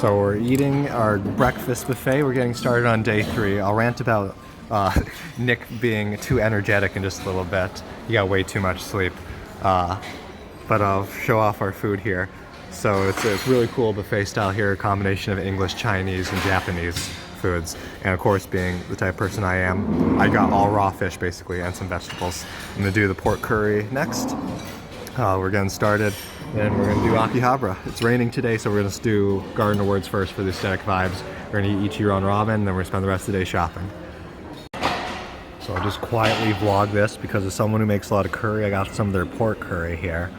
So we're eating our breakfast buffet. We're getting started on day 3. I'll rant about Nick being too energetic in just a little bit. He got way too much sleep. But I'll show off our food here. So it's a really cool buffet style here, a combination of English, Chinese, and Japanese foods. And of course, being the type of person I am, I got all raw fish basically and some vegetables. I'm gonna do the pork curry next. We're getting started, and we're gonna do Akihabara. It's raining today, so we're gonna do Garden of Words first for the aesthetic vibes. We're gonna eat Ichiran ramen, and then we're gonna spend the rest of the day shopping. So I'll just quietly vlog this because as someone who makes a lot of curry, I got some of their pork curry here.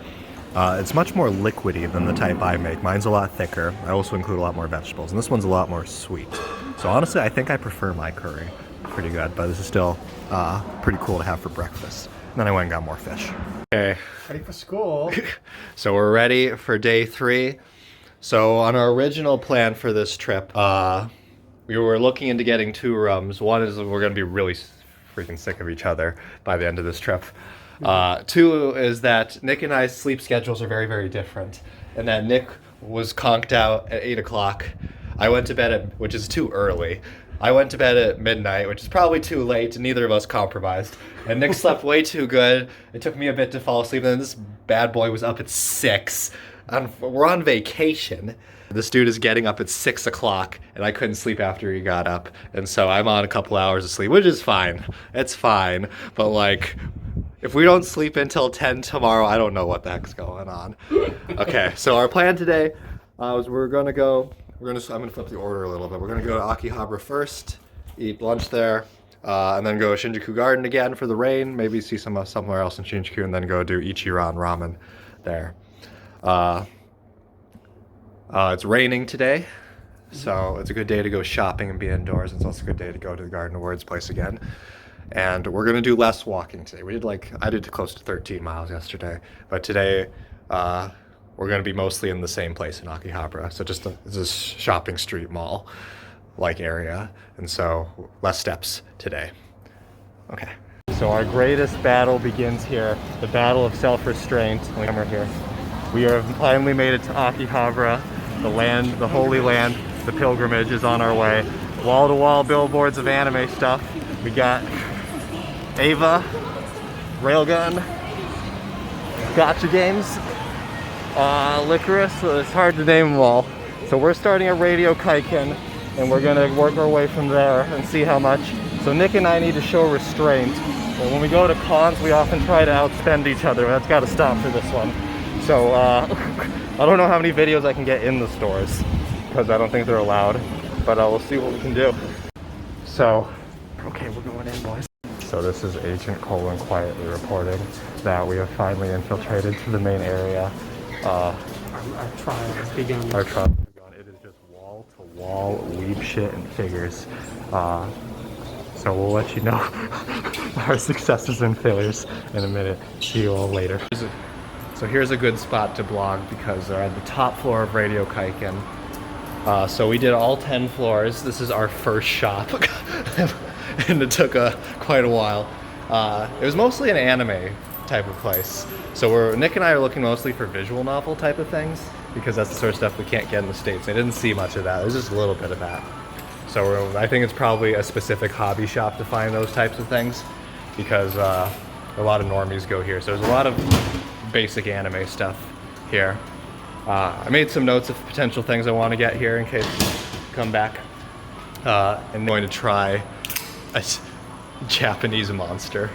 It's much more liquidy than the type I make. Mine's a lot thicker. I also include a lot more vegetables, and this one's a lot more sweet. So honestly, I think I prefer my curry. Pretty good, but this is still pretty cool to have for breakfast. And then I went and got more fish. Okay. Ready for school. So we're ready for day 3. So on our original plan for this trip, we were looking into getting 2 rooms. One is we're gonna be really freaking sick of each other by the end of this trip. 2 is that Nick and I's sleep schedules are very, very different. And that Nick was conked out at 8 o'clock. I went to bed which is too early. I went to bed at midnight, which is probably too late, and neither of us compromised. And Nick slept way too good. It took me a bit to fall asleep, and then this bad boy was up at 6. We're on vacation. This dude is getting up at 6 o'clock, and I couldn't sleep after he got up. And so I'm on a couple hours of sleep, which is fine. It's fine. But like, if we don't sleep until 10 tomorrow, I don't know what the heck's going on. Okay, so our plan today was I'm gonna flip the order a little bit. We're gonna go to Akihabara first, eat lunch there, and then go to Shinjuku Garden again for the rain, maybe see somewhere else in Shinjuku, and then go do Ichiran ramen there. It's raining today, so it's a good day to go shopping and be indoors. It's also a good day to go to the Garden of Words place again. And we're gonna do less walking today. I did close to 13 miles yesterday, but today, we're going to be mostly in the same place in Akihabara. So just it's a shopping street mall like area. And so less steps today. Okay. So our greatest battle begins here. The battle of self-restraint. We're here. We have finally made it to Akihabara, the land, the holy land. The pilgrimage is on our way. Wall-to-wall billboards of anime stuff. We got Ava, Railgun, gotcha games, licorice, so it's hard to name them all. So we're starting at Radio Kaiken, and we're gonna work our way from there and see how much. So Nick and I need to show restraint. And when we go to cons, we often try to outspend each other. That's gotta stop for this one. So I don't know how many videos I can get in the stores, because I don't think they're allowed, but we'll see what we can do. So, okay, we're going in, boys. So this is Agent Colin quietly reporting that we have finally infiltrated to the main area. Our trial has begun. Our trial has begun. It is just wall-to-wall weeb shit and figures. So we'll let you know our successes and failures in a minute. See you all later. So here's a good spot to blog because they're at the top floor of Radio Kaiken. So we did all 10 floors. This is our first shop. And it took quite a while. It was mostly an anime type of place. So Nick and I are looking mostly for visual novel type of things because that's the sort of stuff we can't get in the States. I didn't see much of that. There's just a little bit of that. So I think it's probably a specific hobby shop to find those types of things because a lot of normies go here. So there's a lot of basic anime stuff here. I made some notes of potential things I want to get here in case I come back. And I'm going to try a Japanese monster.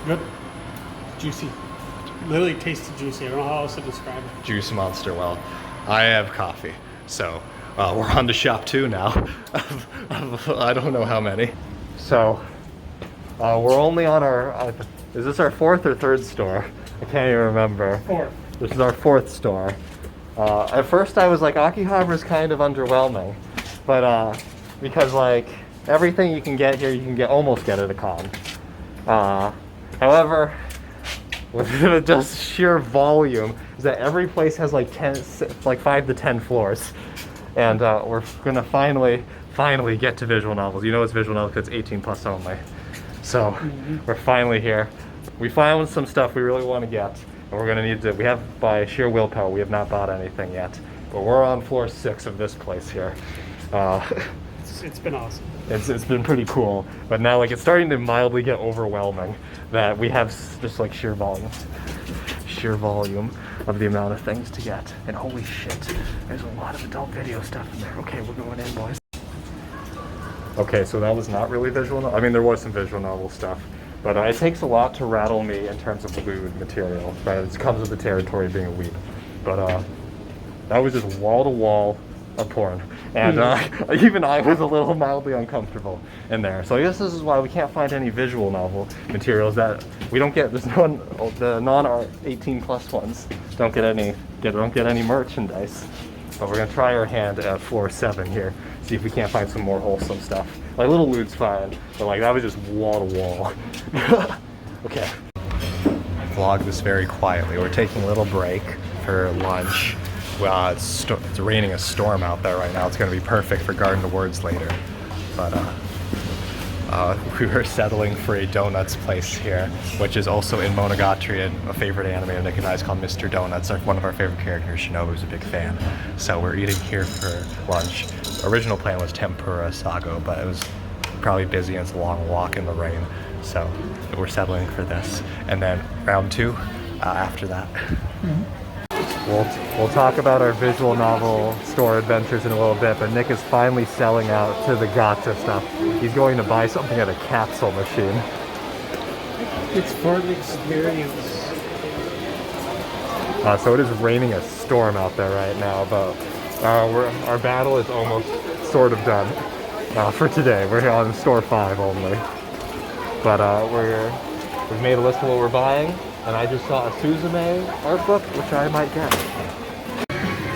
Good. Juicy. Literally tasted juicy. I don't know how else to describe it. Juice monster. Well, I have coffee. So we're on to shop 2 now. I don't know how many. So we're only on our, is this our 4th or 3rd store? I can't even remember. 4th. This is our 4th store. At first I was like, Akihabara is kind of underwhelming. But because like everything you can get here, you can almost get at a con. However, with just sheer volume, is that every place has like 5 to 10 floors, and we're gonna finally get to visual novels. You know it's visual novels because it's 18 plus only. So we're finally here. We found some stuff we really want to get. And we're gonna need to, we have, by sheer willpower, we have not bought anything yet. But we're on floor 6 of this place here. It's been awesome. It's been pretty cool, but now like it's starting to mildly get overwhelming that we have just like sheer volume of the amount of things to get. And holy shit, there's a lot of adult video stuff in there. Okay, we're going in, boys. Okay, so that was not really visual. I mean, there was some visual novel stuff, but it takes a lot to rattle me in terms of lewd material. Right, it comes with the territory of being a weeb. But that was just wall to wall of porn, and even I was a little mildly uncomfortable in there. So I guess this is why we can't find any visual novel materials that we don't get. There's no the non-18 plus ones don't get any merchandise. But we're gonna try our hand at floor 7 here, see if we can't find some more wholesome stuff. Like little lewd's fine, but like that was just wall to wall. Okay. Vlog this very quietly. We're taking a little break for lunch. Well, it's raining a storm out there right now. It's going to be perfect for Garden of Words later. But we were settling for a donuts place here, which is also in Monogatari, and a favorite anime of Nick and I's called Mr. Donuts. One of our favorite characters, Shinobu's a big fan. So we're eating here for lunch. Original plan was tempura sago, but it was probably busy and it's a long walk in the rain. So we're settling for this. And then round 2 after that. Mm-hmm. We'll talk about our visual novel store adventures in a little bit, but Nick is finally selling out to the gacha stuff. He's going to buy something at a capsule machine. It's for an experience. So it is raining a storm out there right now, but our battle is almost sort of done for today. We're on store 5 only. But we've made a list of what we're buying. And I just saw a Suzume art book, which I might get.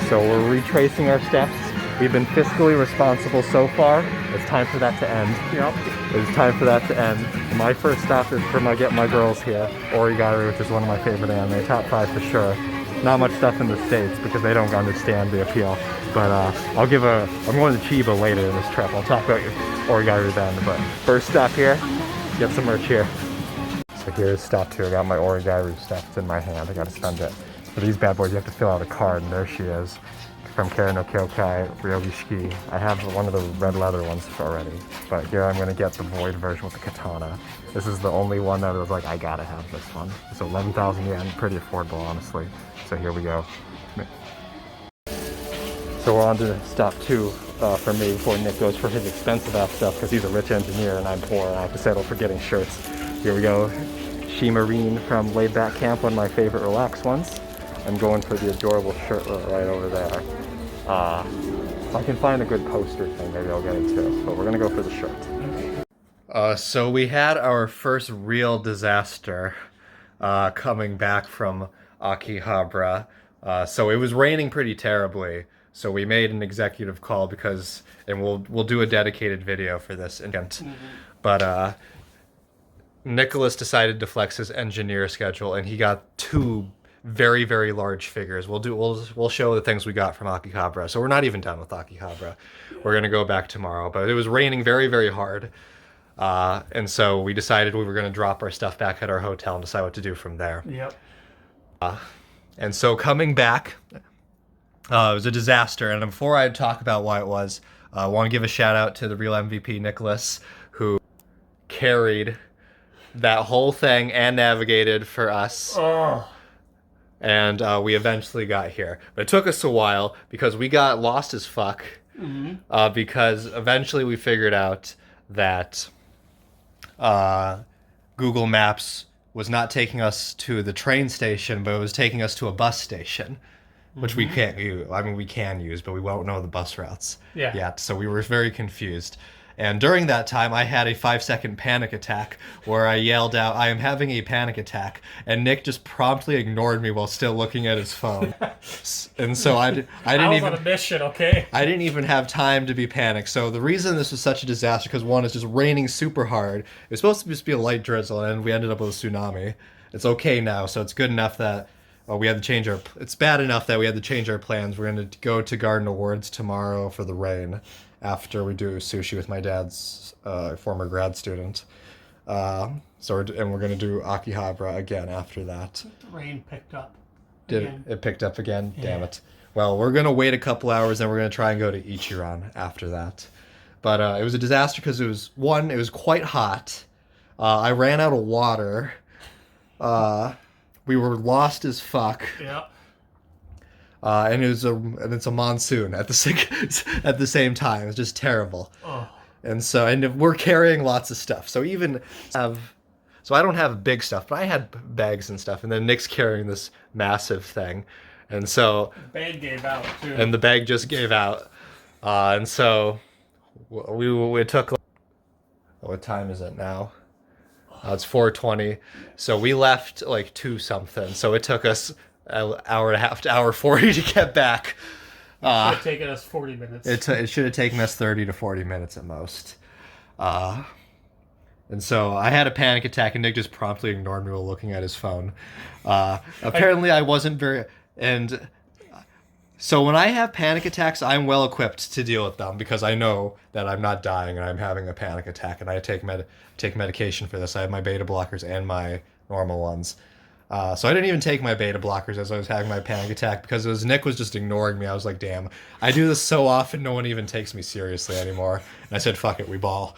So we're retracing our steps. We've been fiscally responsible so far. It's time for that to end. Yep. It's time for that to end. My first stop is for get my girls here. Origami, which is one of my favorite anime. Top 5 for sure. Not much stuff in the States because they don't understand the appeal. But I'm going to Chiba later in this trip. I'll talk about Origami then. But first stop here, get some merch here. So here's stop 2. I got my origami stuff. It's in my hand. I gotta spend it. For these bad boys, you have to fill out a card, and there she is. From Kara no Kyokai, Ryogi Shiki. I have one of the red leather ones already. But here I'm gonna get the void version with the katana. This is the only one that was like, I gotta have this one. It's 11,000 yen, pretty affordable, honestly. So here we go. So we're on to stop 2 for me before Nick goes for his expensive ass stuff because he's a rich engineer and I'm poor and I have to settle for getting shirts. Here we go. She Marine from Laid Back Camp, one of my favorite relaxed ones. I'm going for the adorable shirt right over there. If I can find a good poster thing, maybe I'll get it too. But we're gonna go for the shirt. So we had our first real disaster coming back from Akihabara. So it was raining pretty terribly. So we made an executive call because, and we'll do a dedicated video for this. But Nicholas decided to flex his engineer schedule, and he got 2 very, very large figures. We'll show the things we got from Akihabara. So we're not even done with Akihabara. We're gonna go back tomorrow, but it was raining very, very hard, and so we decided we were gonna drop our stuff back at our hotel and decide what to do from there. Yep. And so coming back, it was a disaster. And before I talk about why it was, I want to give a shout out to the real MVP, Nicholas, who carried that whole thing and navigated for us. Oh. And we eventually got here. But it took us a while because we got lost as fuck. Mm-hmm. Because eventually we figured out that Google Maps was not taking us to the train station, but it was taking us to a bus station, which we can't use. I mean, we can use, but we won't know the bus routes yet. So we were very confused. And during that time, I had a 5-second panic attack where I yelled out, "I am having a panic attack." And Nick just promptly ignored me while still looking at his phone. And so I didn't was on a mission, okay? I didn't even have time to be panicked. So the reason this was such a disaster, because one, it's just raining super hard. It was supposed to just be a light drizzle, and we ended up with a tsunami. It's okay now, so it's good enough that we had to change our... It's bad enough that we had to change our plans. We're going to go to Garden Awards tomorrow for the rain, after we do sushi with my dad's former grad student. We're gonna do Akihabara again after that. The rain picked up. Did again. it picked up again? Yeah. Damn it. Well, we're gonna wait a couple hours, and we're gonna try and go to Ichiran after that. But it was a disaster because it was quite hot. I ran out of water. We were lost as fuck. Yeah. And it's a monsoon at the same time. It's just terrible. Oh. And we're carrying lots of stuff. So I don't have big stuff, but I had bags and stuff. And then Nick's carrying this massive thing, and so The bag gave out too. and the bag just gave out. And so we took. What time is it now? It's 4:20. So we left like 2 something. So it took us an hour and a half to hour 40 to get back. It should have taken us 40 minutes. It should have taken us 30 to 40 minutes at most. And so I had a panic attack, and Nick just promptly ignored me while looking at his phone. Apparently, I wasn't very... And so when I have panic attacks, I'm well equipped to deal with them because I know that I'm not dying and I'm having a panic attack, and I take medication for this. I have my beta blockers and my normal ones. So I didn't even take my beta blockers as I was having my panic attack because Nick was just ignoring me. I was like, damn, I do this so often, no one even takes me seriously anymore. And I said, fuck it, we ball.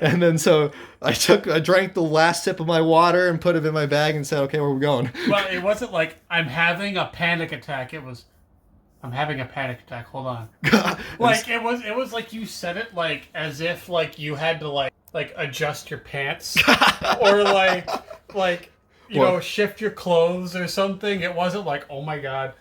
and then so I drank the last sip of my water and put it in my bag and said, okay, where are we going? Well, it wasn't like I'm having a panic attack. It was I'm having a panic attack. Hold on. Like it was like you said it like as if like you had to like adjust your pants or like you know, shift your clothes or something. It wasn't like, oh my god,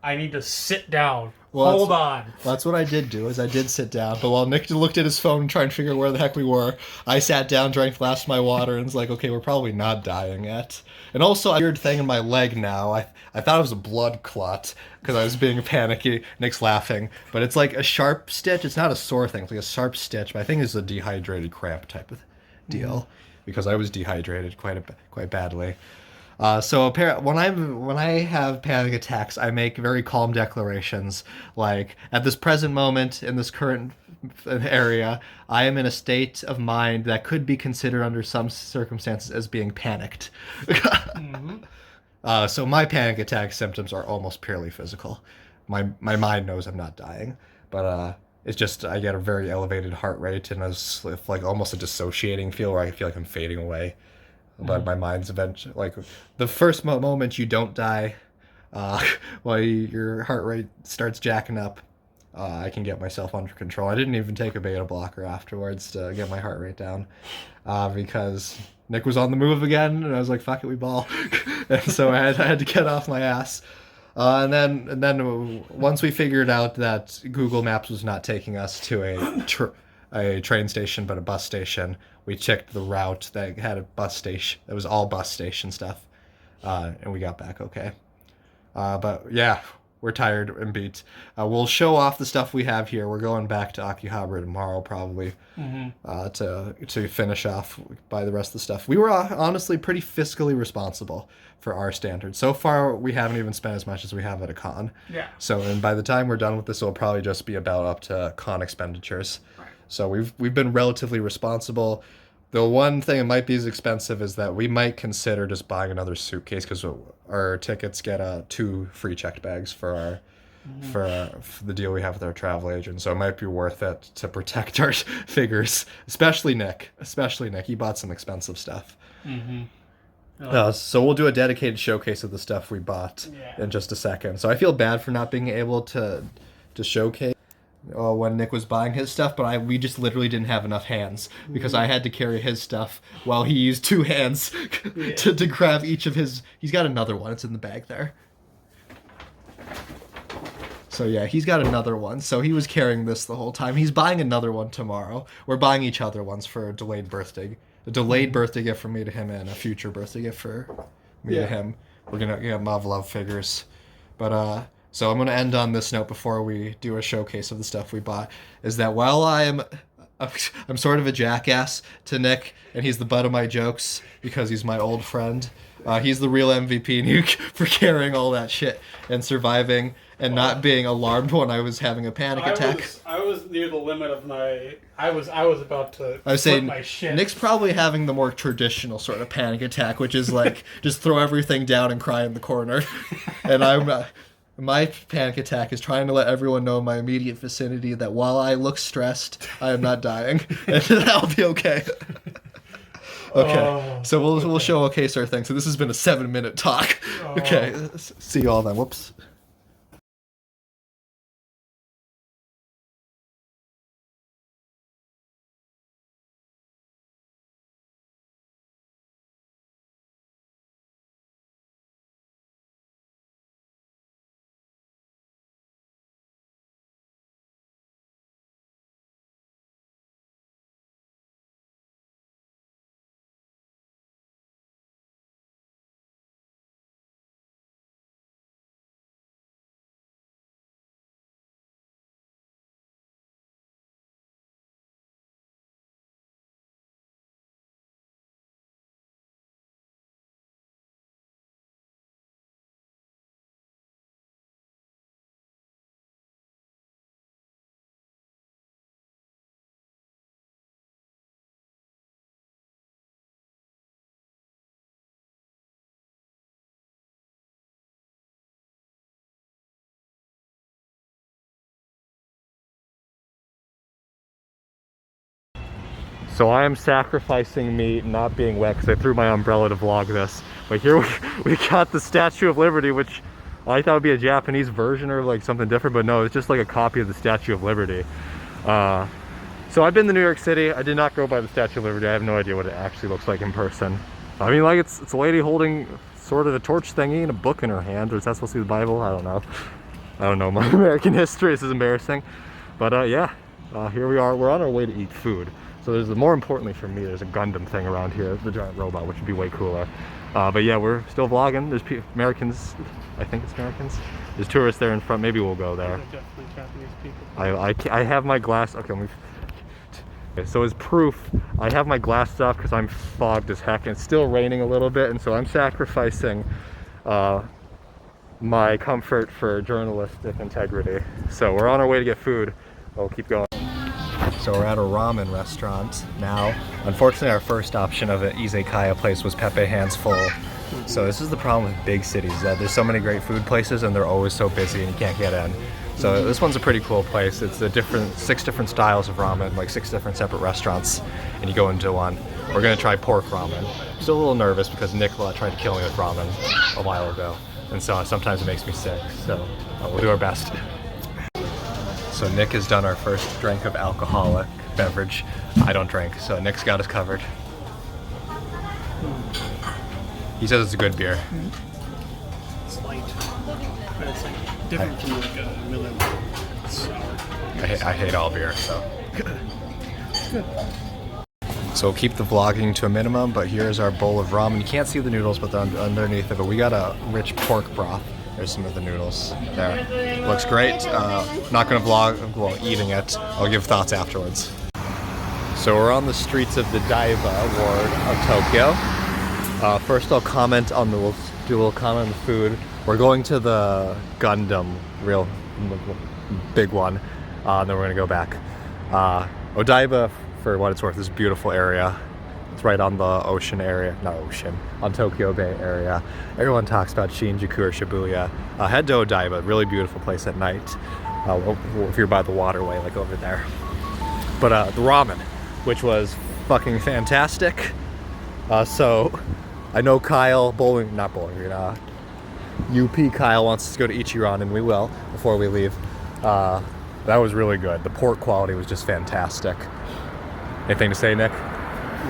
I need to sit down. Hold on. That's what I did do, is I did sit down. But while Nick looked at his phone and tried to figure out where the heck we were, I sat down, drank the last of my water, and was like, okay, we're probably not dying yet. And also, a weird thing in my leg now. I thought it was a blood clot because I was being panicky. Nick's laughing. But it's like a sharp stitch. It's not a sore thing. It's like a sharp stitch. But I think it's a dehydrated cramp type of deal. Because I was dehydrated quite badly. So when I have panic attacks, I make very calm declarations. Like, at this present moment, in this current area, I am in a state of mind that could be considered under some circumstances as being panicked. So my panic attack symptoms are almost purely physical. My mind knows I'm not dying, but it's just I get a very elevated heart rate and like almost a dissociating feel where I feel like I'm fading away. But my mind's eventually like the first moment you don't die, while your heart rate starts jacking up. I can get myself under control. I didn't even take a beta blocker afterwards to get my heart rate down, because Nick was on the move again, and I was like, "Fuck it, we ball." And so I had to get off my ass. And then once we figured out that Google Maps was not taking us to a train station but a bus station, we checked the route that had a bus station. It was all bus station stuff, and we got back okay. But yeah, we're tired and beat. We'll show off the stuff we have here. We're going back to Akihabara tomorrow probably, to finish off by the rest of the stuff. We were honestly pretty fiscally responsible for our standards. So far, we haven't even spent as much as we have at a con. Yeah. So, and by the time we're done with this, it'll probably just be about up to con expenditures. Right. So we've been relatively responsible. The one thing that might be as expensive is that we might consider just buying another suitcase because our tickets get 2 free checked bags for the deal we have with our travel agent. So it might be worth it to protect our figures, especially Nick. He bought some expensive stuff. So we'll do a dedicated showcase of the stuff we bought in just a second. So I feel bad for not being able to showcase when Nick was buying his stuff, but we just literally didn't have enough hands because I had to carry his stuff while he used 2 hands to grab each of his. He's got another one. It's in the bag there. So yeah, he's got another one. So he was carrying this the whole time. He's buying another one tomorrow. We're buying each other ones for a delayed birthday. A delayed birthday gift from me to him and a future birthday gift for me to him. We're going to get Love figures. But so I'm going to end on this note before we do a showcase of the stuff we bought, is that while I'm sort of a jackass to Nick, and he's the butt of my jokes because he's my old friend, He's the real MVP nuke for carrying all that shit and surviving and not being alarmed when I was having a panic attack. I was near the limit of my. I was about to. I was saying, my shit. Nick's probably having the more traditional sort of panic attack, which is like just throw everything down and cry in the corner. And my panic attack is trying to let everyone know in my immediate vicinity that while I look stressed, I am not dying, and that'll be okay. Okay, so we'll show our thing. So this has been a 7-minute talk. Okay, see you all then. Whoops. So I am sacrificing me not being wet because I threw my umbrella to vlog this. But here we got the Statue of Liberty, which I thought would be a Japanese version or like something different, but no, it's just like a copy of the Statue of Liberty. So I've been to New York City. I did not go by the Statue of Liberty. I have no idea what it actually looks like in person. I mean, like it's a lady holding sort of a torch thingy and a book in her hand, or is that supposed to be the Bible? I don't know. I don't know my American history. This is embarrassing. But yeah, here we are. We're on our way to eat food. So there's more importantly for me, there's a Gundam thing around here, the giant robot, which would be way cooler. But yeah, we're still vlogging. There's Americans, I think it's Americans. There's tourists there in front. Maybe we'll go there. Definitely Japanese people. I have my glass. Okay, so as proof, I have my glass off because I'm fogged as heck, and it's still raining a little bit, and so I'm sacrificing my comfort for journalistic integrity. So we're on our way to get food. We'll keep going. So we're at a ramen restaurant now. Unfortunately, our first option of an izakaya place was Pepe Hands full. So this is the problem with big cities, that there's so many great food places and they're always so busy and you can't get in. So this one's a pretty cool place. It's a 6 different styles of ramen, like 6 different separate restaurants, and you go into one. We're gonna try pork ramen. I'm still a little nervous because Nicola tried to kill me with ramen a while ago, and so sometimes it makes me sick. So we'll do our best. So Nick has done our first drink of alcoholic beverage. I don't drink, so Nick's got us covered. He says it's a good beer. It's light, but it's like different from like a Miller Lite. Sour. I hate all beer, so. So we'll keep the vlogging to a minimum, but here's our bowl of ramen. You can't see the noodles, but they're underneath it, but we got a rich pork broth. There's some of the noodles there. Looks great. Not gonna vlog while eating it. I'll give thoughts afterwards. So we're on the streets of the Daiba ward of Tokyo. First I'll comment on we'll do a little comment on the food. We're going to the Gundam, real big one, and then we're gonna go back. Odaiba, for what it's worth, is a beautiful area. It's right on the ocean area, not ocean, on Tokyo Bay area. Everyone talks about Shinjuku or Shibuya. Head to Odaiba, really beautiful place at night. If you're by the waterway, like over there. But the ramen, which was fucking fantastic. So I know Kyle, UP Kyle wants us to go to Ichiran, and we will before we leave. That was really good. The pork quality was just fantastic. Anything to say, Nick?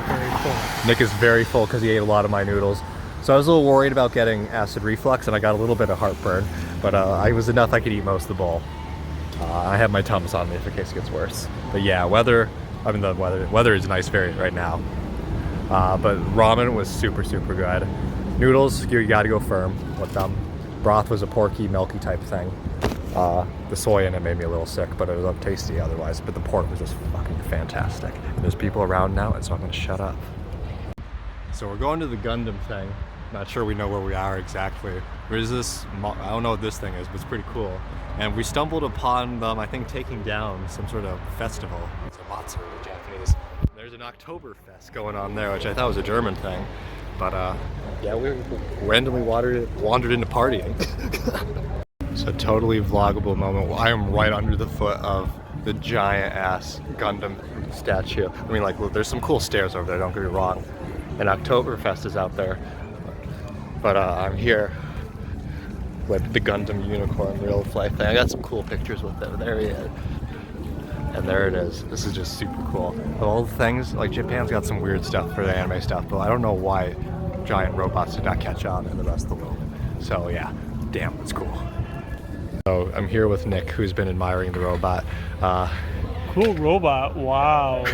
Very full. Nick is very full because he ate a lot of my noodles. So I was a little worried about getting acid reflux, and I got a little bit of heartburn, but I was enough I could eat most of the bowl. I have my Tums on me if in case it gets worse. But yeah, the weather is nice right now. But ramen was super, super good. Noodles, you gotta go firm with them. Broth was a porky, milky type thing. The soy in it made me a little sick, but it was tasty otherwise. But the pork was just fucking fantastic. There's people around now, and so I'm gonna shut up. So we're going to the Gundam thing. Not sure we know where we are exactly. Where's this? I don't know what this thing is, but it's pretty cool. And we stumbled upon them, I think, taking down some sort of festival. It's a Matsuri in Japanese. There's an Oktoberfest going on there, which I thought was a German thing. But yeah, we randomly wandered into partying. It's a totally vloggable moment. I am right under the foot of the giant ass Gundam statue. I mean, like, look, there's some cool stairs over there, don't get me wrong. And Oktoberfest is out there. But I'm here with the Gundam unicorn real flight thing. I got some cool pictures with it. There he is. And there it is. This is just super cool. Of all the things, like, Japan's got some weird stuff for the anime stuff, but I don't know why giant robots did not catch on in the rest of the world. So yeah, damn, it's cool. So I'm here with Nick, who's been admiring the robot. Cool robot, wow.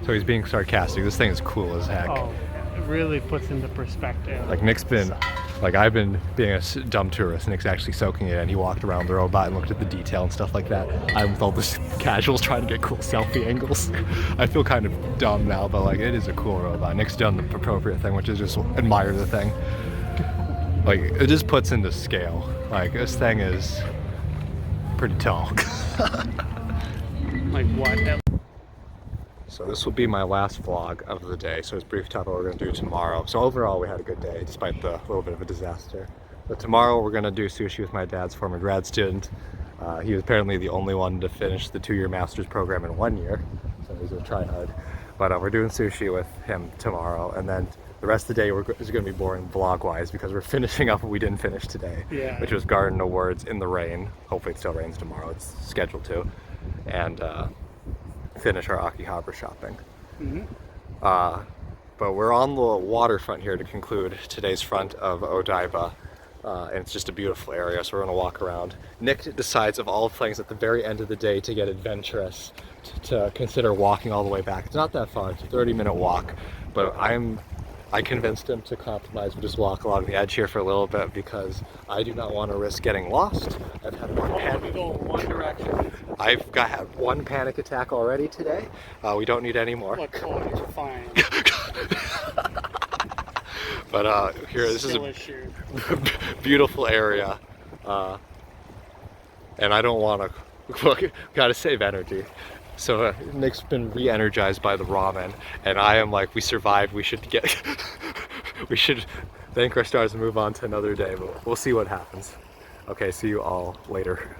So he's being sarcastic. This thing is cool as heck. Oh, it really puts into perspective. Like, Nick's been, like, I've been being a dumb tourist. Nick's actually soaking it in. He walked around the robot and looked at the detail and stuff like that. I'm with all this casuals trying to get cool selfie angles. I feel kind of dumb now, but like, it is a cool robot. Nick's done the appropriate thing, which is just admire the thing. Like, it just puts into scale. Like, this thing is pretty tall. Like what? So this will be my last vlog of the day, so it's brief talk about what we're going to do tomorrow. So overall we had a good day, despite the little bit of a disaster. But tomorrow we're going to do sushi with my dad's former grad student. He was apparently the only one to finish the 2-year master's program in 1 year, so he's going to try hard. But we're doing sushi with him tomorrow, and then the rest of the day is going to be boring vlog-wise because we're finishing up what we didn't finish today, which was Garden Awards in the rain. Hopefully it still rains tomorrow, it's scheduled to. And finish our Akihabara shopping. But we're on the waterfront here to conclude today's front of Daiba, and it's just a beautiful area, so we're going to walk around. Nick decides, of all things, at the very end of the day to get adventurous, to consider walking all the way back. It's not that far, it's a 30-minute walk, but I convinced him to compromise. We'll just walk along the edge here for a little bit because I do not want to risk getting lost. I've had one direction. I've had one panic attack already today. We don't need any more. Look, oh, you're fine. But here, this is a beautiful area, and I don't want to. Gotta save energy. So Nick's been re-energized by the ramen, and I am like, we survived. We should we should thank our stars and move on to another day. But we'll see what happens. Okay, see you all later.